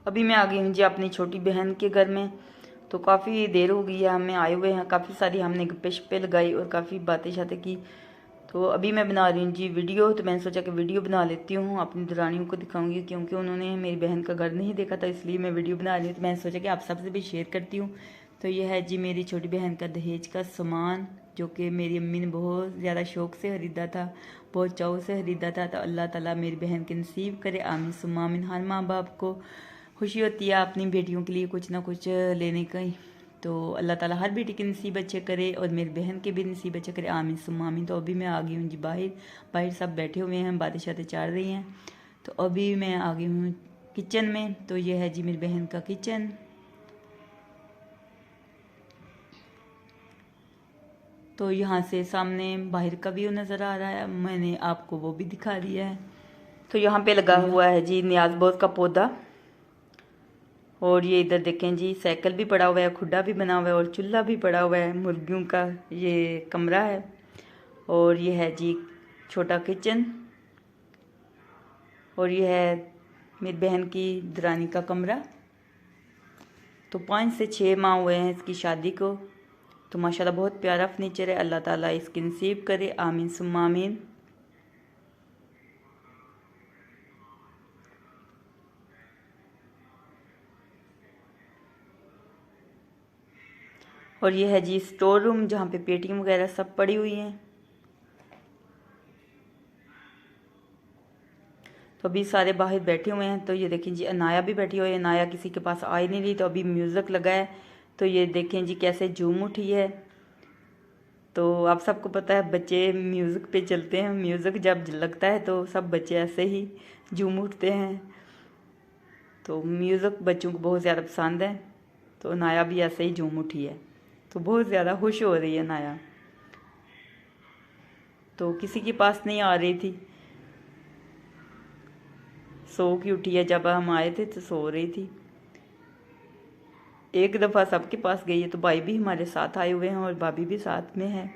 अभी मैं आ गई हूँ जी अपनी छोटी बहन के घर में। तो काफ़ी देर हो गई है, हमें आए हुए हैं, काफ़ी सारी हमने गप्पे शप्पे लगाई और काफ़ी बातें शातें की। तो अभी मैं बना रही हूँ जी वीडियो। तो मैंने सोचा कि वीडियो बना लेती हूँ, अपनी दुरानियों को दिखाऊंगी, क्योंकि उन्होंने मेरी बहन का घर नहीं देखा था, इसलिए मैं वीडियो बना रही हूँ। तो मैंने सोचा कि आप सबसे भी शेयर करती हूँ। तो ये है जी मेरी छोटी बहन का दहेज का सामान, जो कि मेरी अम्मी ने बहुत ज़्यादा शौक़ से ख़रीदा था, बहुत चाव से ख़रीदा था। तो अल्लाह ताला मेरी बहन के नसीब करे, आमीन सुम्मा आमीन। हर माँ बाप को खुशी होती है अपनी बेटियों के लिए कुछ ना कुछ लेने का ही। तो अल्लाह ताला हर बेटी के नसीब अच्छे करे और मेरी बहन के भी नसीब अच्छे करे, आमीन सुम्मा आमीन। तो अभी मैं आ गई हूँ जी बाहर सब बैठे हुए हैं, बातें शातें चल रही हैं। तो अभी मैं आ गई हूँ किचन में। तो ये है जी मेरी बहन का किचन। तो यहाँ से सामने बाहर का व्यू नज़र आ रहा है, मैंने आपको वो भी दिखा दिया है। तो यहाँ पे लगा हुआ है जी नियाज बोस का पौधा। और ये इधर देखें जी साइकिल भी पड़ा हुआ है, खुड्डा भी बना हुआ है और चूल्हा भी पड़ा हुआ है, मुर्गियों का ये कमरा है। और ये है जी छोटा किचन। और ये है मेरी बहन की दरानी का कमरा। तो 5 से 6 माह हुए हैं इसकी शादी को। तो माशाल्लाह बहुत प्यारा फर्नीचर है, अल्लाह ताला इसकी नसीब करे, आमीन सुम्मा आमीन। और ये है जी स्टोर रूम, जहाँ पे पेटियाँ वगैरह सब पड़ी हुई हैं। तो अभी सारे बाहर बैठे हुए हैं। तो ये देखें जी अनाया भी बैठी हुई है, अनाया किसी के पास आ ही नहीं रही, तो अभी म्यूज़िक लगा है। तो ये देखें जी कैसे झूम उठी है। तो आप सबको पता है बच्चे म्यूज़िक पे चलते हैं, म्यूज़िक जब लगता है तो सब बच्चे ऐसे ही झूम उठते हैं। तो म्यूज़िक बच्चों को बहुत ज़्यादा पसंद है। तो अनाया भी ऐसे ही झूम उठी है, तो बहुत ज़्यादा खुश हो रही है अनाया। तो किसी के पास नहीं आ रही थी, सो की उठी है, जब हम आए थे तो सो रही थी। एक दफ़ा सबके पास गई है। तो भाई भी हमारे साथ आए हुए हैं और भाभी भी साथ में है।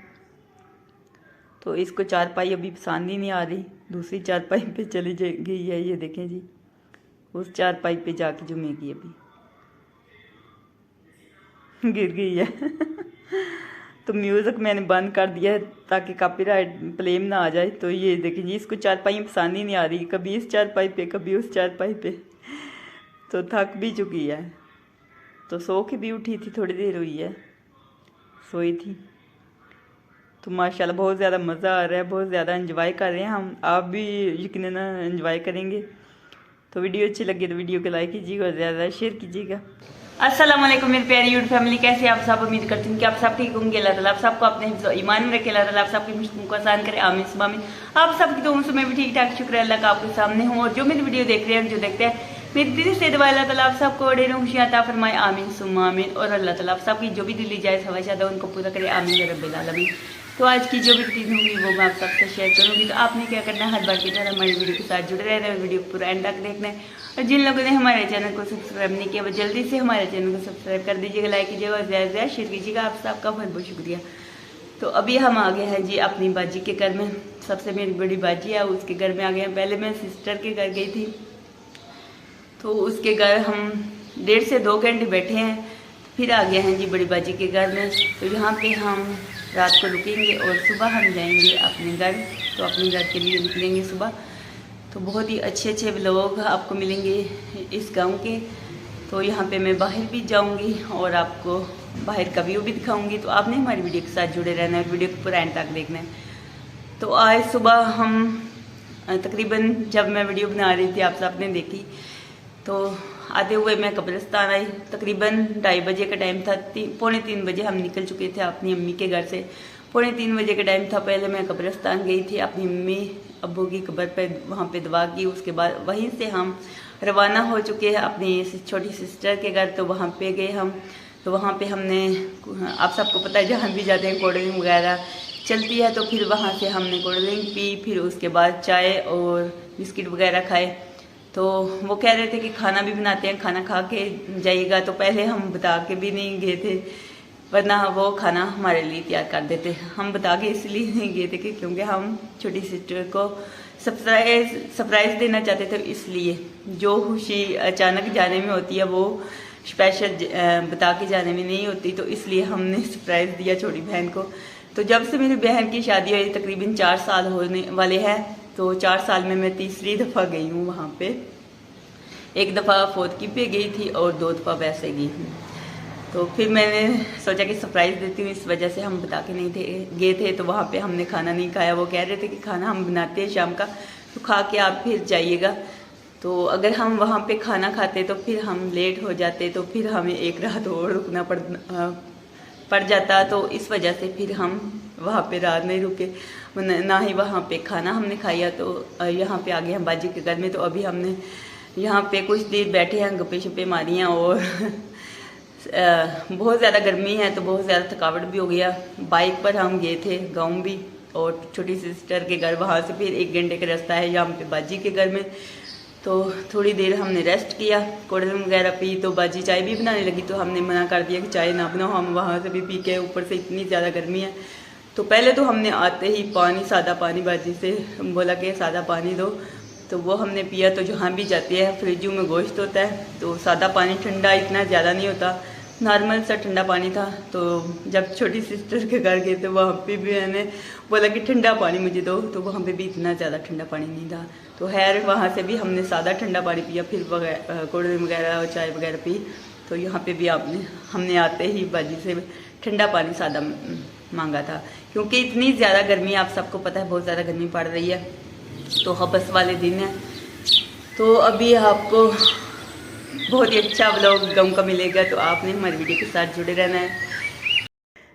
तो इसको चारपाई अभी पसंद ही नहीं आ रही, दूसरी चारपाई पे चली गई है। ये देखें जी उस चारपाई पे जाके जमेगी, अभी गिर गई है। तो म्यूज़िक मैंने बंद कर दिया है ताकि कॉपीराइट क्लेम ना आ जाए। तो ये देखें जी इसको चारपाई पसंद ही नहीं आ रही, कभी इस चारपाई पे कभी उस चारपाई पे। तो थक भी चुकी है। तो सो के भी उठी थी, थोड़ी देर हुई है सोई थी। तो माशाल्लाह बहुत ज़्यादा मज़ा आ रहा है, बहुत ज़्यादा एंजॉय कर रहे हैं हम। आप भी यकीनन एंजॉय करेंगे। तो वीडियो अच्छी लगी तो वीडियो को लाइक कीजिएगा और ज़्यादा शेयर कीजिएगा। अस्सलाम वालेकुम मेरी प्यारी यूट्यूब फैमिली, कैसे आप सब? उम्मीद करती हूँ कि आप सब ठीक होंगे। अल्लाह ताला आप सबको अपने हिफ्ज़ और ईमान में रखे, अल्लाह ताला आप सबकी मुश्किलों को आसान करे, आमीन सुम्मा आमीन। आप सबकी दुआओं से मैं भी ठीक ठाक, शुक्र है अल्लाह का आपके सामने हूँ। और जो मेरी वीडियो देख रहे हैं, जो देखते हैं, मेरी दिल से दुआ अल्लाह ताला आप सबको ढेर खुशियाँ अता फरमाए, आमीन सुम्मा आमीन। और अल्लाह ताला आप सबकी जो भी दिल्ली जाए ख्वाहिशात है उनको पूरा करे, आमीन या रब्बिल आलमीन। तो आज की जो भी रूटीन होगी वो मैं आप सबसे शेयर करूँगी। तो आपने क्या करना है, हर बार की तरह हमारी वीडियो के साथ जुड़े रहना है, वीडियो पूरा एंड तक देखना है। और जिन लोगों ने हमारे चैनल को सब्सक्राइब नहीं किया वो जल्दी से हमारे चैनल को सब्सक्राइब कर दीजिएगा, लाइक कीजिएगा और ज़्यादा से ज़्यादा शेयर कीजिएगा। आप सबका बहुत बहुत शुक्रिया। तो अभी हम आ गए हैं जी अपनी बाजी के घर में। सबसे मेरी बड़ी बाजी है उसके घर में आ गए हैं। पहले मैं सिस्टर के घर गई थी, तो उसके घर हम 1.5 से 2 घंटे बैठे हैं। फिर आ गए हैं जी बड़ी बाजी के घर में। तो यहाँ पे हम रात को रुकेंगे और सुबह हम जाएंगे अपने घर। तो अपने घर के लिए निकलेंगे सुबह। तो बहुत ही अच्छे अच्छे व्लॉग आपको मिलेंगे इस गांव के। तो यहाँ पे मैं बाहर भी जाऊँगी और आपको बाहर का व्यू भी दिखाऊँगी। तो आपने हमारी वीडियो के साथ जुड़े रहना है, वीडियो को पूरा एंड तक देखना है। तो आज सुबह हम तकरीबन जब मैं वीडियो बना रही थी आप सबने देखी, तो आते हुए मैं कब्रिस्तान आई। तकरीबन 2:30 बजे का टाइम था, 2:45 बजे हम निकल चुके थे अपनी अम्मी के घर से। 2:45 बजे का टाइम था। पहले मैं कब्रिस्तान गई थी अपनी अम्मी अब्बू की कब्र पे, वहाँ पे दुआ की। उसके बाद वहीं से हम रवाना हो चुके हैं अपनी छोटी सिस्टर के घर। तो वहाँ पे गए हम। तो वहाँ पे हमने, आप सबको पता है जहाँ भी जाते हैं कोल्ड ड्रिंक वगैरह चलती है, तो फिर वहाँ से हमने कोल्ड ड्रिंक पी। फिर उसके बाद चाय और बिस्किट वगैरह खाए। तो वो कह रहे थे कि खाना भी बनाते हैं, खाना खा के जाइएगा। तो पहले हम बता के भी नहीं गए थे, वरना वो खाना हमारे लिए तैयार कर देते। हम बता के इसलिए नहीं गए थे कि क्योंकि हम छोटी सिस्टर को सरप्राइज देना चाहते थे, इसलिए जो खुशी अचानक जाने में होती है वो स्पेशल बता के जाने में नहीं होती, तो इसलिए हमने सरप्राइज दिया छोटी बहन को। तो जब से मेरी बहन की शादी हुई तकरीबन 4 साल होने वाले हैं, तो 4 साल में मैं तीसरी दफ़ा गई हूँ वहाँ पे। एक दफ़ा फोतकी पे गई थी और 2 दफ़ा वैसे गई हूँ। तो फिर मैंने सोचा कि सरप्राइज़ देती हूँ, इस वजह से हम बता के नहीं गए थे। तो वहाँ पे हमने खाना नहीं खाया, वो कह रहे थे कि खाना हम बनाते हैं शाम का, तो खा के आप फिर जाइएगा। तो अगर हम वहाँ पे खाना खाते तो फिर हम लेट हो जाते, तो फिर हमें एक रात और रुकना पड़ जाता। तो इस वजह से फिर हम वहाँ पे रात नहीं रुके, ना ही वहाँ पे खाना हमने खाया। तो यहाँ पे आ गए हम बाजी के घर में। तो अभी हमने यहाँ पे कुछ देर बैठे हैं, गप्पे शप्पे मारी हैं और बहुत ज़्यादा गर्मी है तो बहुत ज़्यादा थकावट भी हो गया। बाइक पर हम गए थे गाँव भी, और छोटी सिस्टर के घर, वहाँ से फिर 1 घंटे का रास्ता है यहाँ पे बाजी के घर में। तो थोड़ी देर हमने रेस्ट किया, कोल्ड ड्रिंक वगैरह पी। तो बाजी चाय भी बनाने लगी, तो हमने मना कर दिया कि चाय ना बनाओ, हम वहाँ से भी पी के, ऊपर से इतनी ज़्यादा गर्मी है। तो पहले तो हमने आते ही पानी, सादा पानी बाजी से बोला कि सादा पानी दो, तो वो हमने पिया। तो जहाँ भी जाते हैं फ्रिज में गोश्त होता है, तो सादा पानी ठंडा इतना ज़्यादा नहीं होता, नॉर्मल सा ठंडा पानी था। तो जब छोटी सिस्टर के घर गए तो वहाँ पे भी मैंने बोला कि ठंडा पानी मुझे दो, तो वहाँ पे भी इतना ज़्यादा ठंडा पानी नहीं था। तो खैर वहाँ से भी हमने सादा ठंडा पानी पिया, फिर कोल्ड ड्रिंक वगैरह और चाय वगैरह पी। तो यहाँ पे भी हमने आते ही बाजी से ठंडा पानी सादा मांगा था, क्योंकि इतनी ज़्यादा गर्मी, आप सबको पता है बहुत ज़्यादा गर्मी पड़ रही है। तो हबस वाले दिन है, तो अभी आपको बहुत ही अच्छा व्लॉग गाँव का मिलेगा, तो आपने हमारी वीडियो के साथ जुड़े रहना है।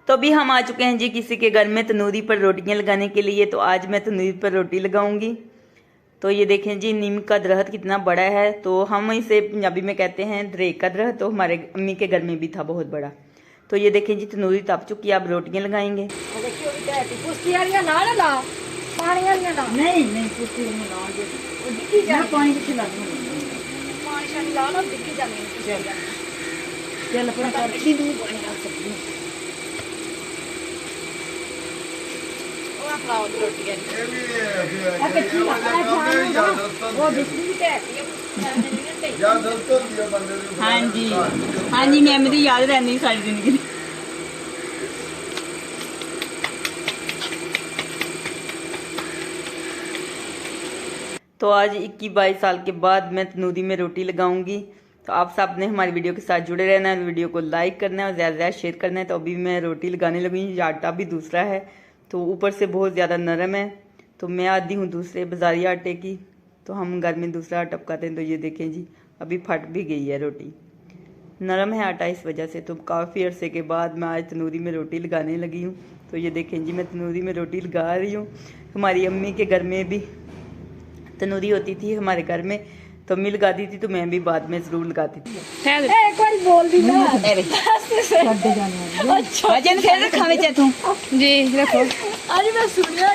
तो अभी हम आ चुके हैं जी किसी के घर में तंदूरी पर रोटियां लगाने के लिए। तो आज मैं तंदूरी पर रोटी लगाऊंगी। तो ये देखें जी, नीम का दरख्त कितना बड़ा है, तो हम इसे पंजाबी में कहते हैं दरेक का दरख्त। तो हमारे अम्मी के घर में भी था बहुत बड़ा। तो ये देखें जी, तंदूरी तप चुकी है, अब रोटियाँ लगाएंगे। हाँ जी, हाँ जी, मैं मेरी याद रहनी सारी जिंदगी। तो आज 21-22 साल के बाद मैं तंदूरी में रोटी लगाऊंगी। तो आप सब ने हमारी वीडियो के साथ जुड़े रहना है, वीडियो को लाइक करना है और ज़्यादा से ज़्यादा शेयर करना है। तो अभी मैं रोटी लगाने लगी, ये आटा भी दूसरा है, तो ऊपर से बहुत ज़्यादा नरम है। तो मैं आती हूँ दूसरे बाजारी आटे की, तो हम घर में दूसरा आटा पकाते हैं। तो ये देखें जी, अभी फट भी गई है रोटी, नरम है आटा इस वजह से। तो काफ़ी अरसे के बाद मैं आज तंदूरी में रोटी लगाने लगी हूँ। तो ये देखें जी, मैं तंदूरी में रोटी लगा रही हूँ। हमारी अम्मी के घर में भी तंदूरी होती थी हमारे घर में, तो अम्मी लगाती थी, तो मैं भी बाद में जरूर लगाती थी। एक बार बोल दी ना, जी रखो। आज मैं सुनिया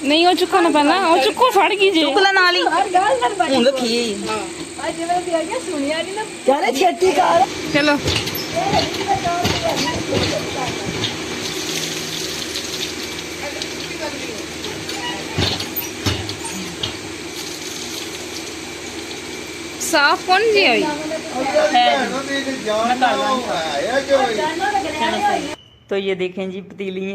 नहीं हो चुका ना, पहला हो चुका फड़ कीजिए चुकला नाली चलो। साफ कौन जी आई? तो ये देखें जी, पतीली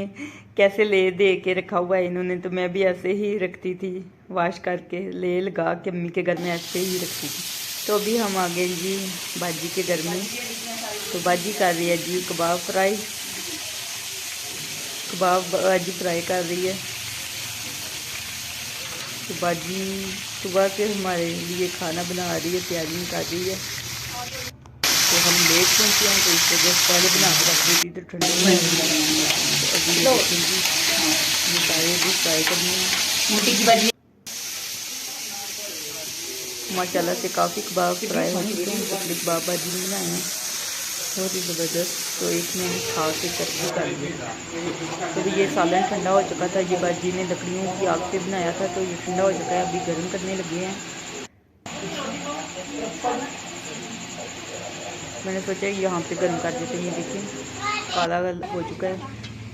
कैसे ले दे के रखा हुआ है इन्होंने। तो मैं भी ऐसे ही रखती थी, वॉश करके ले लगा के अम्मी के घर में ऐसे ही रखती थी। तो अभी हम आ गए जी बाजी के घर में। तो बाजी कर रही है जी कबाब फ्राई, कबाब बाजी फ्राई कर रही है। तो बाजी सुबह से हमारे लिए खाना बना रही है, तैयारी कर रही है। तो हम लेट पहुँचे हैं, तो इस वजह से पहले बना के रख दी थी, तो ठंडी में तो अभी सारे भी फ्राई करनी है मोटी की बाजी। माशाल्लाह से काफ़ी कबाब फ्राई हो चुके हैं, पतले कबाब बाजी में बनाए हैं, बहुत ही ज़बरदस्त। तो एक में खा के चटनी कर दी। तो ये सालन ठंडा हो चुका था, ये बाजी ने लकड़ियों की आग पे बनाया था, तो ये ठंडा हो चुका है, अभी गर्म करने लगे हैं। मैंने सोचा यहाँ पे गर्म कर देते हैं। ये देखिए काला हो चुका है,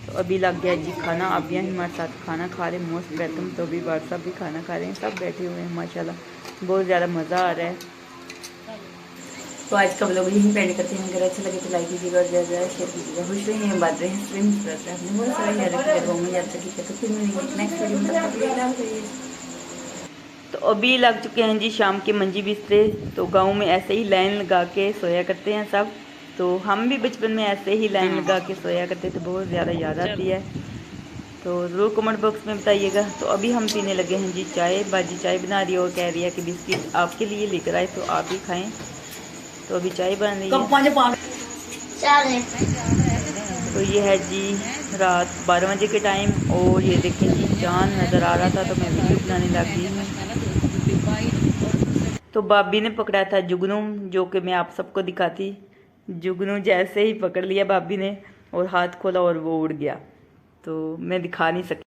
तो अभी लग गया जी खाना, आप यहाँ हमारे साथ खाना खा रहे हैं मोस्ट वेलकम। तो अभी बार साहब भी खाना खा रहे हैं, सब बैठे हुए हैं माशाल्लाह, बहुत ज़्यादा मज़ा आ रहा है। तो आज का व्लॉग यहीं पेंड करते हैं। अगर अच्छा लगे तो लाइक कीजिएगा और ज़्यादा ज़्यादा शेयर कीजिएगा। खुश रहिए, बात रहे हैं, अपने बहुत सारा याद रखिएगा, गाँव में याद रखिएगा। तो फिर मिलेंगे नेक्स्ट वीडियो में, तब तक के लिए अल्लाह हाफ़िज़। तो अभी लग चुके हैं जी शाम के मंजी बिस्तरे। तो गांव में ऐसे ही लाइन लगा के सोया करते हैं सब। तो हम भी बचपन में ऐसे ही लाइन लगा के सोया करते थे, बहुत ज़्यादा याद आती है। तो ज़रूर कमेंट बॉक्स में बताइएगा। तो अभी हम पीने लगे हैं जी चाय। बाजी चाय बना रही है और कह रही है कि बिस्किट आपके लिए लेकर आए तो आप ही खाएँ। तो अभी चाय बन रही है। तो ये है जी रात 12 बजे के टाइम, और ये देखें जी चाँद नज़र आ रहा था तो मैं वीडियो बनाने लग गई हूँ। तो भाभी ने पकड़ा था जुगनू, जो कि मैं आप सबको दिखाती। जुगनू जैसे ही पकड़ लिया भाभी ने और हाथ खोला और वो उड़ गया, तो मैं दिखा नहीं सकती।